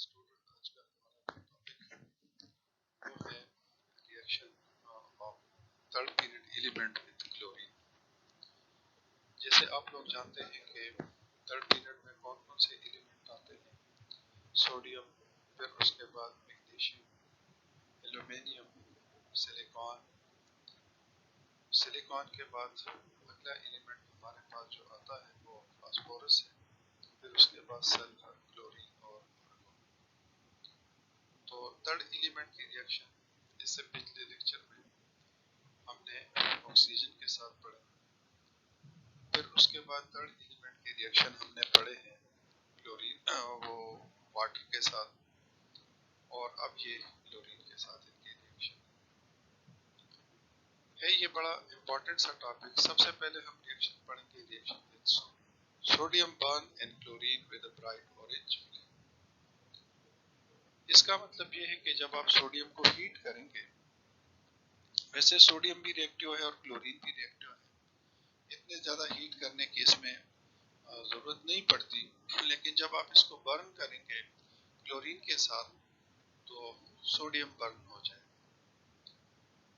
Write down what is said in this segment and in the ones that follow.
Student आज का हमारा टॉपिक है वो है reaction of third period element with chlorine. जैसे आप लोग जानते हैं कि थर्ड पीरियड में कौन कौन से एलिमेंट आते हैं। सोडियम, फिर उसके बाद मैग्नीशियम, एल्यूमिनियम, सिलिकॉन। सिलिकॉन के बाद अगला एलिमेंट हमारे पास जो आता है वो फास्फोरस है। फिर उसके बाद सल्फर, क्लोरीन और आर्गन। तो थर्ड एलिमेंट की रिएक्शन इससे पिछले लेक्चर में हमने ऑक्सीजन के साथ पढ़ा। फिर उसके बाद थर्ड एलिमेंट की रिएक्शन हमने पढ़े हैं क्लोरीन वो वाटर के साथ, और अब ये क्लोरीन के साथ इनकी रिएक्शन है। ये बड़ा इंपॉर्टेंट सा टॉपिक। सबसे पहले हम रिएक्शन पढ़ेंगे, reaction with sodium burn and chlorine with a bright orange flame. इसका मतलब ये है कि जब आप सोडियम को हीट करेंगे, वैसे सोडियम भी रिएक्टिव है और क्लोरीन भी रिएक्टिव है, इतने ज़्यादा हीट करने की इसमें ज़रूरत नहीं पड़ती। लेकिन जब आप इसको बर्न करेंगे क्लोरीन के साथ तो सोडियम बर्न हो जाए,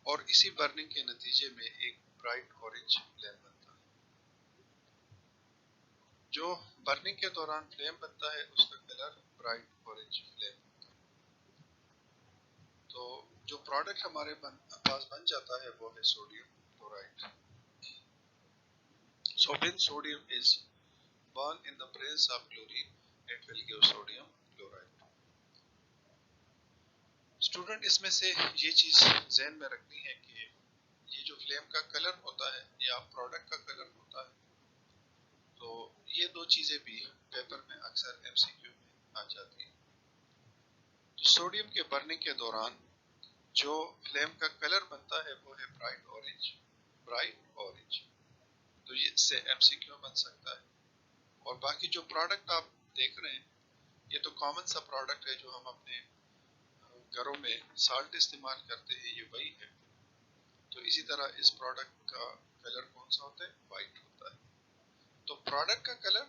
और इसी बर्निंग के नतीजे में एक ब्राइट ऑरेंज फ्लेम बनता है। जो बर्निंग के दौरान फ्लेम बनता है उसका कलर ब्राइट ऑरेंज फ्लेम होता है। तो जो प्रोडक्ट हमारे पास बन जाता है वो है sodium chloride. So when sodium is burned in the presence of chlorine, it will give sodium chloride. Student, इसमें से ये चीज ज़हन में रखनी है कि ये जो फ्लेम का कलर होता है या प्रोडक्ट का कलर होता है, तो ये दो चीजें भी पेपर में अक्सर एमसीक्यू में आ जाती हैं। तो सोडियम के बर्निंग के दौरान जो फ्लेम का कलर बनता है वो है ब्राइट ऑरेंज। ब्राइट ऑरेंज, तो ये इससे एमसीक्यू बन सकता है। और बाकी जो प्रोडक्ट आप देख रहे हैं, ये तो कॉमन सा प्रोडक्ट है जो हम अपने घरों में साल्ट इस्तेमाल करते हैं, ये वही है। तो इसी तरह इस प्रोडक्ट का कलर कौन सा होता है? वाइट होता है। तो प्रोडक्ट का कलर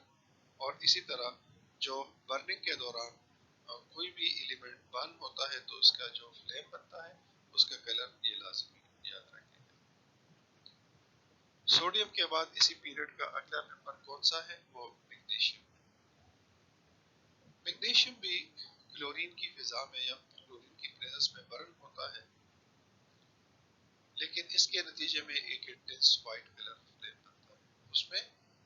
और इसी तरह जो बर्निंग के दौरान कोई भी एलिमेंट बर्न होता है तो उसका जो फ्लेम बनता है उसका कलर ये लाजमी याद रखेंगे। सोडियम के बाद इसी पीरियड का अगला मेंबर कौन सा है? वो मैग्नीशियम। मैग्नीशियम भी क्लोरीन की फिजा में या क्लोरीन की प्रेजेंस में बर्न होता है, लेकिन इसके नतीजे में एक इंटेंस व्हाइट कलर फ्लेम बनता है। उसमें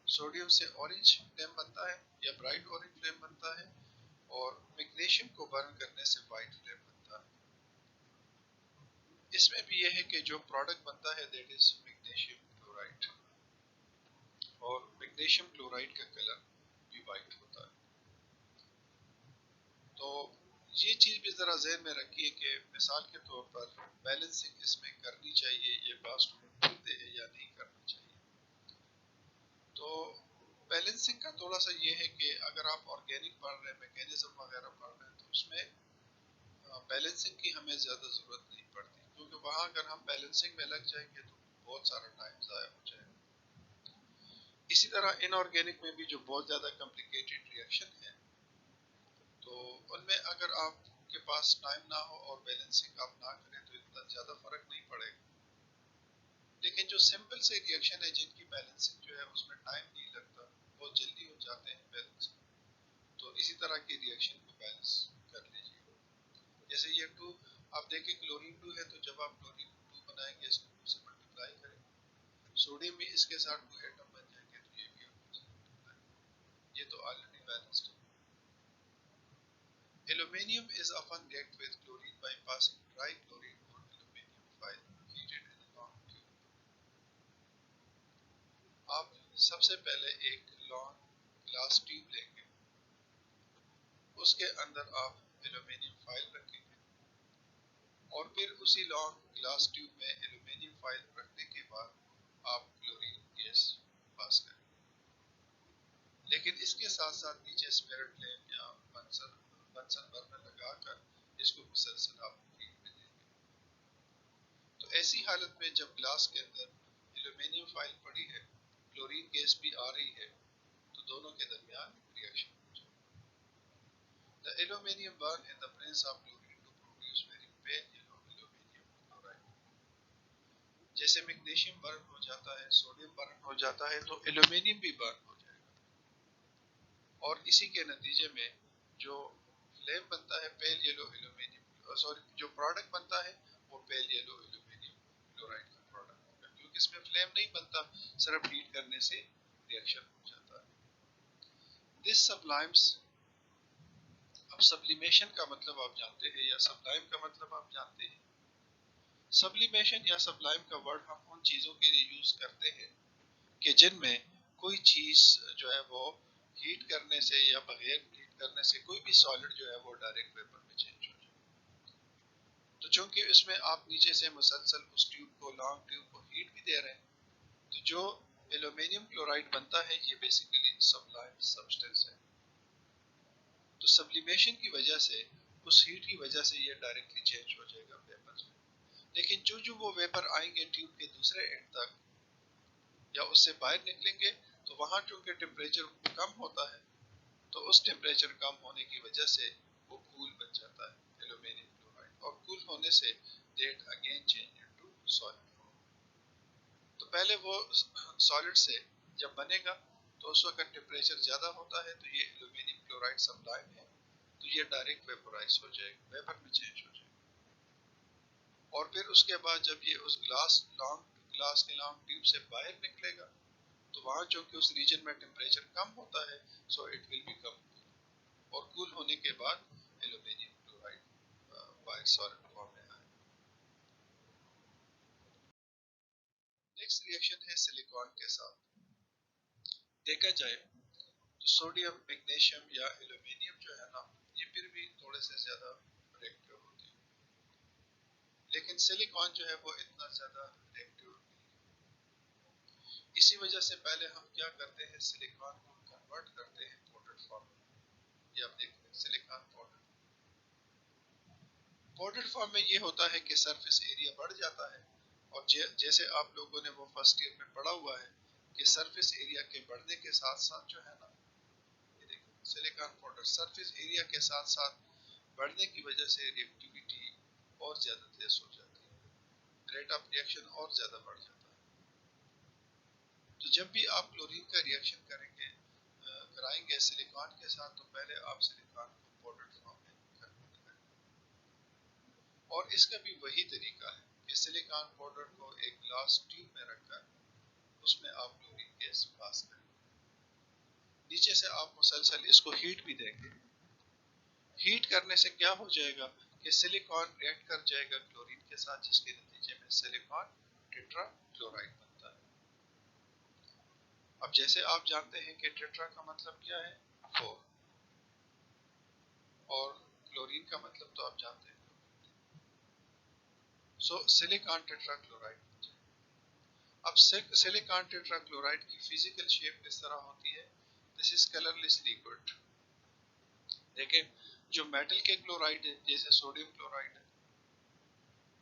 सोडियम से ऑरेंज फ्लेम बनता है या ब्राइट ऑरेंज फ्लेम बनता है, और मैग्नीशियम को बर्न करने से व्हाइट फ्लेम बनता है। इसमें भी यह है कि जो प्रोडक्ट बनता है दैट इज मैग्नीशियम क्लोराइड, और मैग्नीशियम क्लोराइड का कलर भी व्हाइट होता है। तो ये चीज भी जरा ज़हन में रखिए कि मिसाल के तौर पर बैलेंसिंग इसमें करनी चाहिए, ये बात स्टूडेंट पूछते हैं या नहीं करनी चाहिए। तो बैलेंसिंग का थोड़ा सा ये है कि अगर आप ऑर्गेनिक पढ़ रहे हैं, मैकेनिज्म वगैरह पढ़ रहे हैं, तो उसमें बैलेंसिंग की हमें ज़्यादा ज़रूरत नहीं पड़ती, क्योंकि वहाँ अगर हम बैलेंसिंग में लग जाएंगे तो बहुत सारा टाइम ज़ाया हो जाएगा। इसी तरह इनऑर्गेनिक में भी जो बहुत ज़्यादा कॉम्प्लिकेटेड रिएक्शन है, तो उनमें अगर आपके पास टाइम ना हो और बैलेंसिंग आप ना करें तो इतना ज़्यादा फर्क नहीं पड़ेगा। लेकिन जो सिंपल से रिएक्शन है जिनकी बैलेंसिंग जो है उसमें टाइम नहीं लगता, बहुत जल्दी हो जाते हैं बैलेंस, तो इसी तरह की रिएक्शन को बैलेंस कर लीजिए। जैसे ये टू आप देखें, क्लोरीन 2 है, तो जब आप क्लोरीन 2 बनाएंगे, इसको 2 से मल्टीप्लाई करें, सोडियम भी इसके साथ 2 एटम बन जाएंगे, तो ये भी आप 2 से मल्टीप्लाई, ये तो ऑलरेडी बैलेंस्ड है। Aluminium is often react with chlorine by passing dry chlorine or aluminium foil heated in a long tube. आप सबसे पहले एक लॉन्ग ग्लास ट्यूब लेंगे, उसके अंदर आप एल्यूमिनियम फाइल रखेंगे, और फिर उसी लॉन्ग ग्लास ट्यूब में एल्यूमिनियम फाइल रखने के बाद आप क्लोरीन गैस पास करेंगे। लेकिन इसके साथ साथ नीचे स्पिरिट लैम्प या बंसन बर्नर लगाकर इसको मुसलसल आप हीट में देंगे। तो ऐसी हालत में जब ग्लास के अंदर एल्यूमिनियम फाइल पड़ी है, क्लोरीन गैस भी आ रही है, तो दोनों के दरमियान रिएक्शन हो जाए। The aluminium burn in the presence of chlorine to produce very pale yellow aluminium chloride. जैसे मैग्नीशियम बर्न हो जाता है, सोडियम बर्न हो जाता है, तो एल्यूमिनियम भी बर्न हो जाएगा और इसी के नतीजे में जो फ्लेम बनता है पेल येलो एल्यूमिनियम, सॉरी जो प्रोडक्ट बनता है वो पेल येलो एल्यूमिनियम क्लोराइड का प्रोडक्ट होगा, क्योंकि इसमें फ्लेम नहीं बनता, सिर्फ हीट करने से रिएक्शन हो जाता है। दिस सब्लाइम्स, अब सब्लिमेशन का मतलब आप जानते हैं या सब्लाइम का मतलब आप जानते हैं। सब्लिमेशन या सब्लाइम का वर्ड हम उन चीजों के लिए यूज करते हैं कि जिनमें कोई चीज जो है वो हीट करने से या बगैर हीट करने से कोई भी सॉलिड जो है वो डायरेक्ट वेपर में चेंज हो जाए। तो चूंकि इसमें आप नीचे से मुसलसल उस ट्यूब को, लॉन्ग ट्यूब को हीट भी दे रहे हैं, तो जो एल्यूमिनियम क्लोराइड बनता है ये बेसिकली सब्लाइम सब्सटेंस है। तो सब्लिमेशन की वजह से, उस हीट की वजह से ये डायरेक्टली चेंज हो जाएगा वेपर में। लेकिन जो जो वो वेपर आएंगे ट्यूब के दूसरे एंड तक या उससे बाहर निकलेंगे, तो वहां चूंकि टेम्परेचर कम होता है, तो उस टेम्परेचर कम होने की वजह से वो कूल बन जाता है एल्यूमिनियम क्लोराइड, और कूल होने say that again change into solid form. तो पहले वो सॉलिड से जब बनेगा तो उस वक्त टेम्परेचर ज्यादा होता है, तो ये एल्यूमिनियम क्लोराइड सब्लाइम है, तो ये डायरेक्ट वेपोराइज हो जाएगा, वेपर में चेंज हो जाएगा। और फिर उसके बाद जब ये उस ग्लास के लॉन्ग ट्यूब से बाहर निकलेगा, तो वहां चूंकि उस रीजन में टेम्परेचर कम होता है, so it will become cool, और कूल होने के बाद aluminium chloride bye solid form में आएगा। नेक्स्ट रिएक्शन है सिलिकॉन के साथ। देखा जाए तो सोडियम, मैग्नीशियम या एल्यूमिनियम जो है ना, ये फिर भी थोड़े से ज्यादा रिएक्टिव होते हैं, लेकिन सिलिकॉन जो है वो इतना ज्यादा रिएक्टिव नहीं। इसी वजह से पहले हम क्या करते हैं, सिलिकॉन को कन्वर्ट करते हैं पाउडर फॉर्म में। ये आप देखते हैं सिलिकॉन पाउडर, पाउडर फॉर्म में ये होता है कि सरफेस एरिया बढ़ जाता है, और जैसे आप लोगों ने वो फर्स्ट ईयर में पढ़ा हुआ है कि सरफेस एरिया के बढ़ने के साथ साथ जो है ना, ये देखो सिलिकॉन पाउडर सरफेस एरिया के साथ साथ बढ़ने की वजह से रिएक्टिविटी और ज्यादा तेज हो जाती है, रेट ऑफ रिएक्शन और ज्यादा बढ़ जाता है। तो जब भी आप क्लोरीन का रिएक्शन कराएंगे सिलिकॉन के साथ, तो पहले आप सिलिकॉन को पाउडर फॉर्म में कन्वर्ट करें, और इसका भी वही तरीका है कि सिलिकॉन पाउडर को एक ग्लास ट्यूब में रखकर उसमें आप क्लोरीन गैस पास करें। नीचे से आप मुसलसल इसको हीट भी देंगे। हीट करने से क्या हो जाएगा कि सिलिकॉन रिएक्ट कर जाएगा क्लोरीन के साथ, जिसके नतीजे में सिलिकॉन टेट्रा क्लोराइड बनता है। अब जैसे आप जानते हैं कि टेट्रा का मतलब क्या है, 4, और क्लोरीन का मतलब तो आप जानते हैं। सो सिलिकॉन टेट्रा क्लोराइड बन जाएगा। अब सिलिकॉन टेट्रा क्लोराइड की फिजिकल शेप किस तरह होती है, दिस इज कलरलेस लिक्विड। देखें, जो मेटल के क्लोराइड है जैसे सोडियम क्लोराइड है,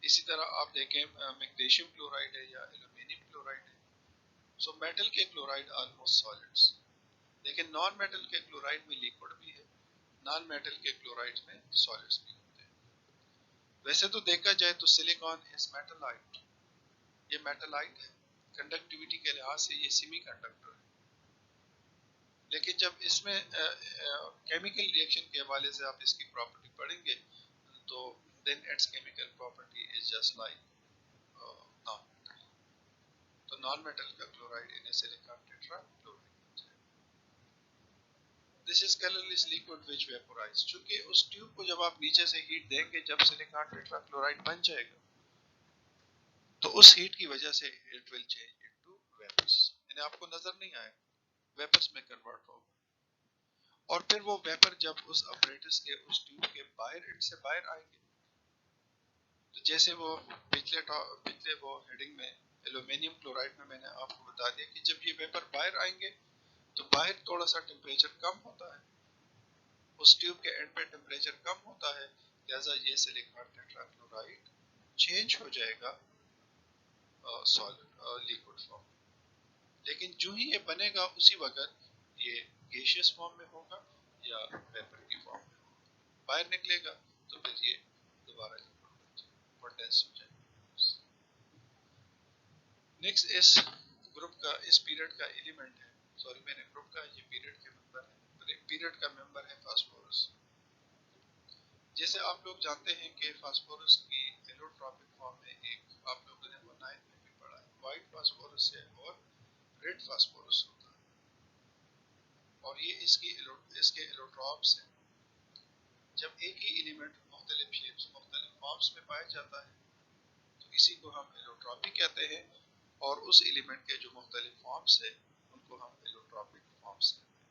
इसी तरह आप देखें मैग्नीशियम क्लोराइड है या एल्यूमिनियम क्लोराइड है, सो मेटल के क्लोराइड ऑलमोस्ट सॉलिड्स, लेकिन नॉन मेटल के क्लोराइड में लिक्विड भी है, नॉन मेटल के क्लोराइड में सॉलिड्स भी होते हैं। वैसे तो देखा जाए तो सिलिकॉन इज मेटलाइट, ये मेटलाइट है, कंडक्टिविटी के लिहाज से ये सेमी कंडक्टर है, लेकिन जब इसमें केमिकल रिएक्शन के हवाले से आप इसकी प्रॉपर्टी पढ़ेंगे, तो then its chemical property is just like non-metal. तो non-metal का chloride in silicon tetra chloride. This is colorless liquid which vaporize। चूंकि उस ट्यूब को जब आप नीचे से हीट देंगे, जब सिलिकॉन टेट्रा क्लोराइड बन जाएगा, तो उस हीट की वजह से it will change into vapors, यानी आपको नजर नहीं आएगा, वेपर्स में कन्वर्ट होगा। और फिर वो वेपर जब उस अपरेटस के, उस ट्यूब के बाहर से बाहर आएंगे, तो जैसे वो पिछले वो हेडिंग में एल्यूमिनियम क्लोराइड में मैंने आपको बता दिया कि जब ये वेपर बाहर आएंगे, तो बाहर थोड़ा सा टेम्परेचर कम होता है, उस ट्यूब के एंड पे टेम्परेचर कम होता है, लिहाजा ये सिलिकॉन टेट्रा क्लोराइड चेंज हो जाएगा सॉलिड लिक्विड फॉर्म। लेकिन जो ही ये बनेगा उसी वक्त ये गैसियस फॉर्म में होगा या वेपर की फॉर्म में होगा। बाहर निकलेगा तो फिर ये दोबारा कंडेंस हो जाएगा। नेक्स्ट इस ग्रुप का, इस पीरियड का एलिमेंट है, सॉरी मैंने ग्रुप का, ये पीरियड के मेंबर है, पीरियड का मेंबर है फास्फोरस। जैसे आप लोग जानते हैं कि फास्फोरस की एलोट्रॉपिक फॉर्म में एक आप लोगों ने वो 9th में भी पढ़ा है, व्हाइट फास्फोरस है और रेड फास्फोरस होता है, और ये इसके एलोट्रॉप्स हैं। जब एक ही एलिमेंट मुख्तलिफ शेप्स मुख्तलिफ फॉर्म्स में पाया जाता है तो इसी को हम एलोट्रॉपी कहते हैं, और उस एलिमेंट के जो मुख्तलिफ फॉर्म्स है उनको हम एलोट्रॉपिक फॉर्म्स कहते हैं।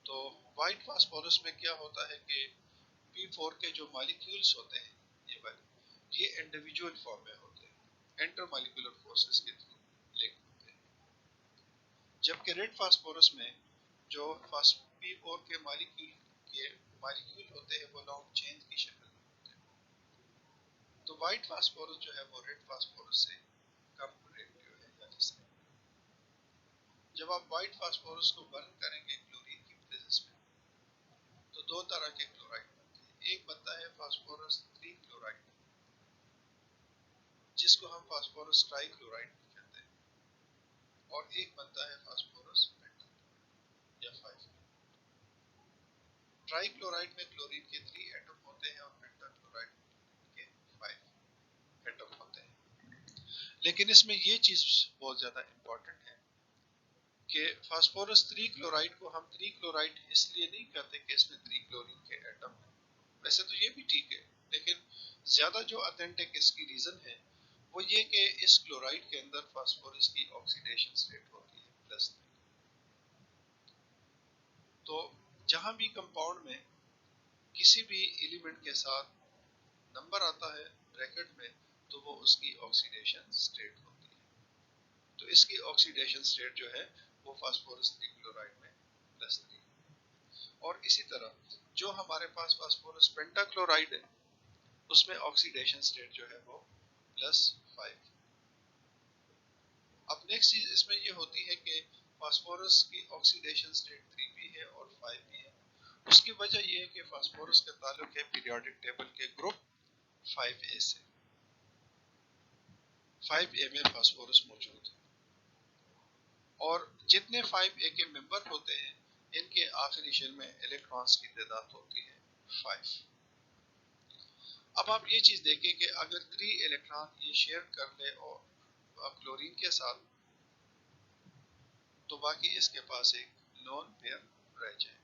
तो व्हाइट फास्फोरस में क्या होता है कि P4 के जो मॉलिक्यूल्स होते हैं ये वाले, ये इंडिविजुअल फॉर्म में होते हैं, इंटरमॉलिक्यूलर फोर्सेस के थ्रू लिंक होते हैं। जबकि रेड फास्फोरस में जो P4 के मॉलिक्यूल होते हैं वो लॉन्ग चेन की शक्ल में होते हैं। तो व्हाइट फास्फोरस जो है वो रेड फास्फोरस से कम रेडियो है या जिससे, जब आप व्हाइट फास्फोरस को बर्न करेंगे क्लोरीन की प्रेजेंस में तो दो तरह के क्लोराइड बनते हैं। एक बनता है फास्फोरस 3 क्लोराइड जिसको हम फास्फोरस ट्राई क्लोराइड कहते हैं, और एक बनता है फास्फोरस पेंटा या 5। ट्राई क्लोराइड में क्लोरीन के 3 एटम होते हैं और पेंटा क्लोराइड के 5 एटम होते हैं। लेकिन इसमें ये चीज बहुत ज्यादा इंपॉर्टेंट है कि फास्फोरस 3 क्लोराइड को हम 3 क्लोराइड इसलिए नहीं कहते कि इसमें 3 क्लोरीन के एटम हैं। वैसे तो ये भी ठीक है, लेकिन ज्यादा जो ऑथेंटिक इसकी रीजन है वो ये कि इस क्लोराइड के अंदर फास्फोरस की ऑक्सीडेशन स्टेट होती है +3। तो जहां भी कंपाउंड में किसी भी एलिमेंट के साथ नंबर आता है ब्रैकेट में तो वो उसकी ऑक्सीडेशन स्टेट होती है। तो इसकी ऑक्सीडेशन स्टेट जो है वो फास्फोरस 3 क्लोराइड में +3। और इसी तरह जो हमारे पास फास्फोरस पेंटाक्लोराइड है उसमें ऑक्सीडेशन स्टेट जो है वो +5। अब नेक्स्ट चीज इसमें ये होती है कि फास्फोरस की ऑक्सीडेशन स्टेट 3 भी है और 5 भी है। उसकी वजह यह है कि फास्फोरस का ताल्लुक है पीरियोडिक टेबल के ग्रुप 5A से। 5A में फास्फोरस मौजूद है, और जितने 5A के मेंबर होते हैं इनके आखिरी शेल में इलेक्ट्रॉन्स की तादाद होती है 5। अब आप ये चीज देखें कि अगर 3 इलेक्ट्रॉन ये शेयर कर ले और क्लोरीन के साथ तो बाकी इसके पास एक लोन पेयर रह जाए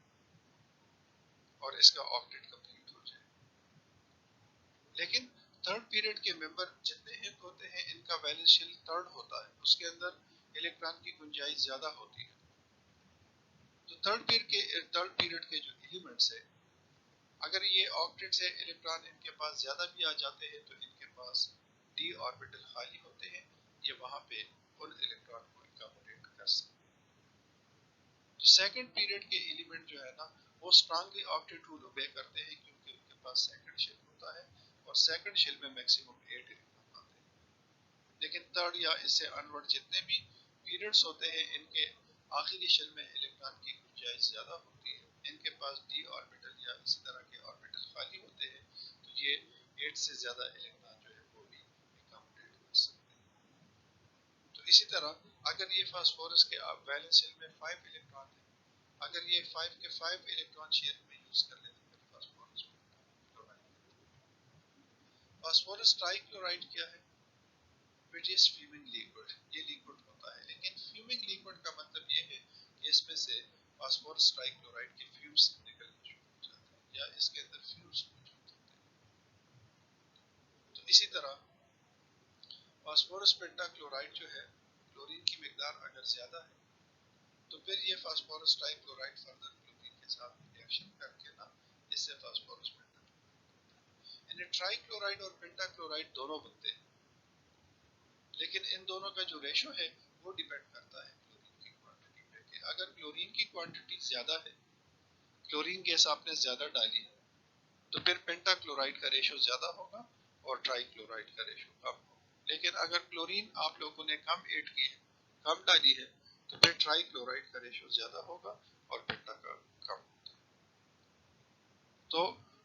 और इसका ऑक्टेट कंप्लीट हो जाए। लेकिन थर्ड पीरियड के मेंबर जितने हित होते हैं इनका वैलेंस शेल थर्ड होता है, उसके अंदर इलेक्ट्रॉन की गुंजाइश ज्यादा होती है। तो थर्ड पीरियड के जो एलिमेंट्स है अगर ये ऑक्टेट से इलेक्ट्रॉन इनके पास ज्यादा भी आ जाते हैं तो इनके पास डी ऑर्बिटल खाली होते हैं, ये वहां पे उन इलेक्ट्रॉन को अकोमोडेट कर सकते हैं। तो सेकंड पीरियड के एलिमेंट जो है ना वो स्ट्रांगली ऑक्टेट रूल ओबे करते हैं क्योंकि उनके पास सेकंड शेल होता है और सेकंड शेल में मैक्सिमम 8 इलेक्ट्रॉन आते हैं। लेकिन थर्ड या इससे अनवर्ड जितने भी पीरियड्स होते हैं इनके आखिरी शेल में इलेक्ट्रॉन की गुंजाइश ज्यादा होती है, इनके पास डी ऑर्बिटल या इस तरह के ऑर्बिटल खाली होते हैं, तो ये 8 से ज्यादा इलेक्ट्रॉन जो है वो भी अकोमोडेट कर सकते हैं। तो इसी तरह अगर ये फास्फोरस के वैलेंस शेल में 5 इलेक्ट्रॉन है, अगर ये 5 के 5 इलेक्ट्रॉन शेयर में यूज कर लेते हैं फास्फोरस फास्फोरस ट्राइक्लोराइड क्या है? इट इज फ्यूमिंग लिक्विड, ये लिक्विड होता है, लेकिन फ्यूमिंग लिक्विड का मतलब ये है कि इसमें से फास्फोरस ट्राइक्लोराइड के फ्यूम्स निकलने शुरू हो जाते हैं या इसके अंदर फ्यूम्स मौजूद होते हैं। तो इसी तरह फास्फोरस पेंटाक्लोराइड जो है क्लोरीन की मिकदार अगर ज्यादा है तो फिर ये फास्फोरस ट्राइक्लोराइड फर्दर क्लोरीन के साथ रिएक्शन करके ना इससे फास्फोरस पेंटाक्लोराइड, यानी ट्राइक्लोराइड और पेंटाक्लोराइड दोनों बनते हैं, लेकिन इन दोनों का जो रेशो है वो डिपेंड करता है क्लोरीन की क्वांटिटी पे कि अगर क्लोरीन की क्वांटिटी ज्यादा है, क्लोरीन गैस आपने ज्यादा डाली तो फिर पेंटाक्लोराइड का रेशो ज्यादा होगा और ट्राइक्लोराइड का रेशो कम होगा। लेकिन अगर क्लोरीन आप लोगों ने कम ऐड की है, कम डाली है, तो फिर ट्राइक्लोराइड का रेशो ज्यादा होगा और पेंटा का कम होगा। तो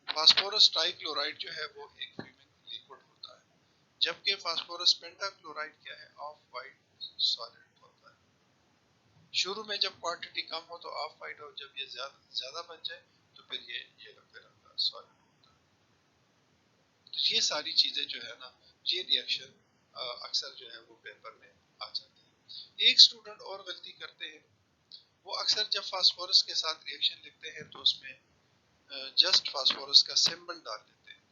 फास्फोरस ट्राइक्लोराइड जो है वो एक फ्यूमिंग लिक्विड होता है, जबकि फास्फोरस पेंटाक्लोराइड क्या है, ऑफ वाइट सॉलिड होता है। शुरू में जब क्वांटिटी कम हो तो ऑफ वाइट हो, जब ये ज्यादा बन जाए तो फिर ये येलो कलर का सॉलिड होता है। तो ये सारी चीजें जो है ना, ये रिएक्शन अक्सर जो है वो पेपर में आ जाती है। एक स्टूडेंट और गलती करते हैं, वो अक्सर जब फास्फोरस के साथ रिएक्शन लिखते हैं तो उसमें जस्ट फास्फोरस का सिंबल डाल देते हैं।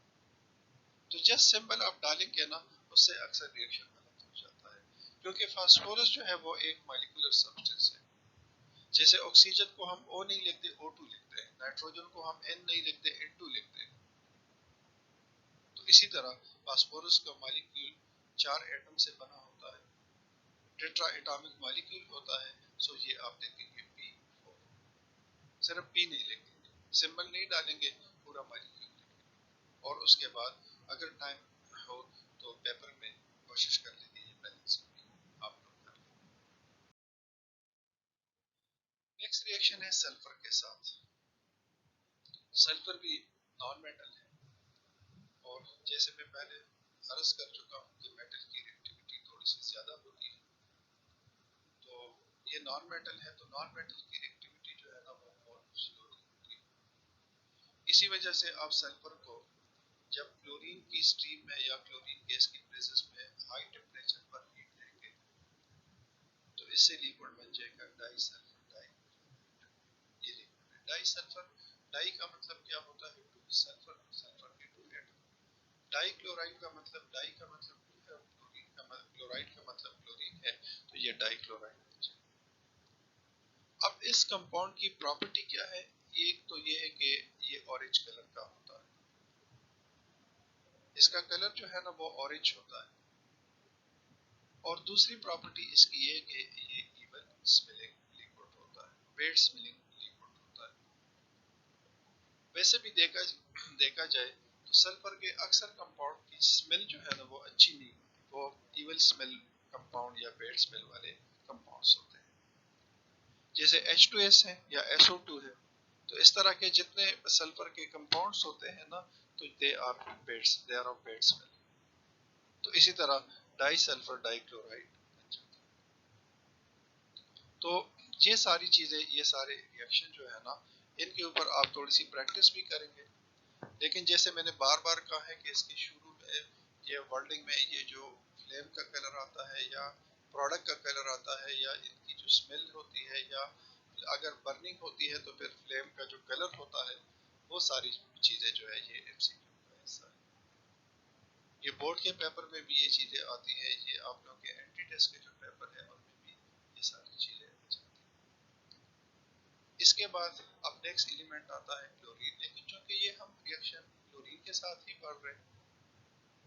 तो जस्ट सिंबल आप डालेंगे ना, उससे अक्सर रिएक्शन गलत हो जाता है, क्योंकि फास्फोरस जो है वो एक मॉलिक्यूलर सब्सटेंस है। जैसे ऑक्सीजन को हम O नहीं लिखते, O2 लिखते हैं, नाइट्रोजन को हम N नहीं लिखते, N2 लिखते हैं। तो इसी तरह फास्फोरस का मॉलिक्यूल 4 एटम से बना होता है, टेट्रा एटॉमिक मॉलिक्यूल होता है। सो ये आप लिखेंगे P4, सिर्फ P नहीं लिखेंगे, सिंबल नहीं डालेंगे, पूरा मॉलिक्यूल लिखेंगे। और उसके बाद अगर टाइम हो तो पेपर में कोशिश कर लेंगे ये बैलेंसिंग भी आप लोग कर लेंगे। नेक्स्ट रिएक्शन है सल्फर के साथ। सल्फर भी नॉन मेटल है, और जैसे मैं पहले अर्ज कर चुका हूँ कि मेटल की रिएक्टिविटी थोड़ी सी ज्यादा होती है, तो ये नॉन मेटल है, तो नॉन मेटल की रिएक्टिविटी जो है ना वो बहुत स्लो होती है। इसी वजह से आप सल्फर को जब क्लोरीन की स्ट्रीम में या क्लोरीन गैस की प्रेजेंस में हाई टेम्परेचर पर हीट देंगे तो इससे लिक्विड बन जाएगा डाई सल्फर डाई। ये लिक्विड है डाई सल्फर। डाई का मतलब क्या होता है, टू सल्फर, सल्फर के टू एटम। डाई क्लोराइड का मतलब, डाई का मतलब टू है, क्लोरीन का मतलब, क्लोराइड का मतलब क्लोरीन है, तो ये डाई क्लोराइड। अब इस कंपाउंड की प्रॉपर्टी क्या है, एक तो ये है कि ये ऑरेंज कलर का होता है, इसका कलर जो है ना वो ऑरेंज होता है। और दूसरी प्रॉपर्टी इसकी ये है कि ये इवन स्मेलिंग लिक्विड होता है, वेट स्मेलिंग लिक्विड होता है। वैसे भी देखा जाए तो सल्फर के अक्सर कंपाउंड की स्मेल जो है ना वो अच्छी नहीं होती, वो इवन स्मेल कंपाउंड या बैड स्मेल वाले कंपाउंड्स होते हैं। जैसे H2S है या SO2 है, तो इस तरह के जितने सल्फर के कंपाउंड्स होते हैं ना, तो they are of bad smell. तो इसी तरह डाई सल्फर डाई क्लोराइड। तो ये सारी चीजें, ये सारे रिएक्शन जो है ना, इनके ऊपर आप थोड़ी सी प्रैक्टिस भी करेंगे। लेकिन जैसे मैंने बार बार कहा है कि इसके शुरू में ये वर्डिंग में ये जो फ्लेम का कलर आता है या प्रोडक्ट का कलर आता है या इनकी जो स्मेल होती है या अगर बर्निंग होती है तो फिर फ्लेम का जो कलर होता है, वो सारी चीजें जो है ये एमसीक्यू का हिस्सा है। ये बोर्ड के पेपर में भी ये चीजें आती है, ये आप लोग के एंटी टेस्ट के जो पेपर है उनमें भी ये सारी चीजें आ जाती है। इसके बाद अब नेक्स्ट एलिमेंट आता है क्लोरीन, लेकिन चूंकि ये हम रिएक्शन क्लोरीन के साथ ही पढ़ रहे हैं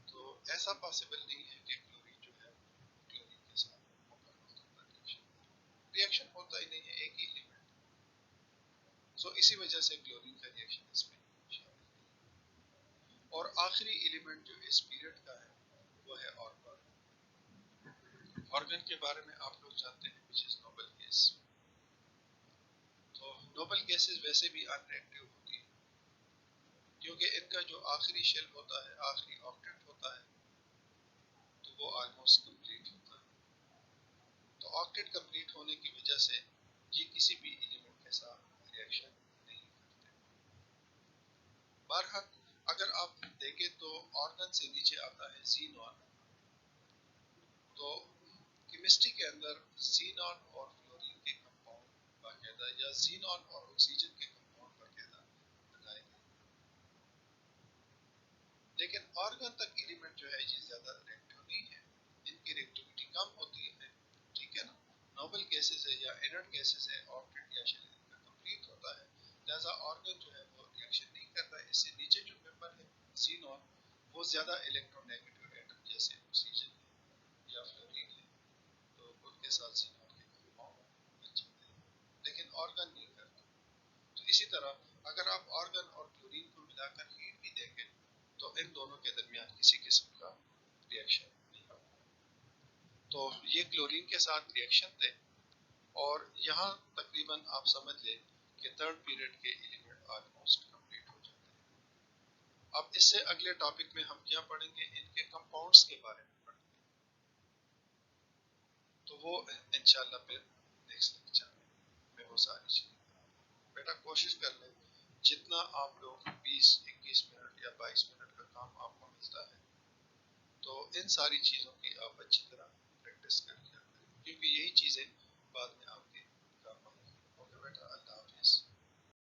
तो ऐसा पॉसिबल नहीं है कि क्लोरीन जो है क्लोरीन के साथ मुकम्मल तौर पर रिएक्शन होता ही नहीं है, एक ही एलिमेंट। सो इसी वजह से क्लोरीन का रिएक्शन इसमें शामिल नहीं। और आखिरी एलिमेंट जो इस पीरियड का है वो है ऑर्गन। ऑर्गन के बारे में आप लोग जानते हैं, विच इज नोबल गैस। तो नोबल गैसेस वैसे भी अनरिएक्टिव होती है, क्योंकि इनका जो आखिरी शेल होता है, आखिरी ऑक्टेट होता है, तो वो ऑलमोस्ट कंप्लीट होता है। तो ऑक्टेट कंप्लीट होने की वजह से ये किसी भी एलिमेंट के साथ रिएक्शन नहीं करते। बहरहाल अगर आप देखें तो ऑर्गन से नीचे आता है ज़ीनॉन। तो केमिस्ट्री के अंदर ज़ीनॉन और फ्लोरीन के कंपाउंड बाकायदा या ज़ीनॉन और ऑक्सीजन के कंपाउंड बाकायदा बनाए गए। लेकिन ऑर्गन तक एलिमेंट जो है ये ज्यादा रिएक्टिव नहीं है, इनकी रिएक्टिविटी कम होती है, ठीक है ना। नोबल गैसेस है या इनर्ट गैसेस है, ऑक्टेट या शेल इनका कंप्लीट होता है, लिहाजा ऑर्गन जो है वो रिएक्शन नहीं करता है। इससे नीचे जो मेंबर है ज़ीनॉन, वो ज्यादा इलेक्ट्रोनेगेटिव एटम जैसे ऑक्सीजन है या फ्लोरीन है, तो उनके साथ ज़ीनॉन के कंपाउंड बन जाते हैं, लेकिन ऑर्गन नहीं करता। तो इसी तरह अगर आप ऑर्गन और क्लोरीन को मिलाकर हीट भी देंगे तो इन दोनों के दरमियान किसी किस्म का रिएक्शन नहीं होगा। तो ये क्लोरीन के साथ रिएक्शन थे, और यहाँ तकरीबन आप समझ लें कि थर्ड पीरियड के एलिमेंट ऑलमोस्ट कंप्लीट हो जाते हैं। अब इससे अगले टॉपिक में हम क्या पढ़ेंगे, इनके कंपाउंड्स के बारे में पढ़ेंगे, तो वो इंशाल्लाह फिर नेक्स्ट लेक्चर में वो सारी चीजें। बेटा कोशिश कर लें जितना आप लोग 20-21 मिनट या 22 मिनट का काम आपको मिलता है तो इन सारी चीज़ों की आप अच्छी तरह प्रैक्टिस कर लिया करें, क्योंकि यही चीज़ें बाद में आपके काम आएंगी। ओके बेटा, अल्लाह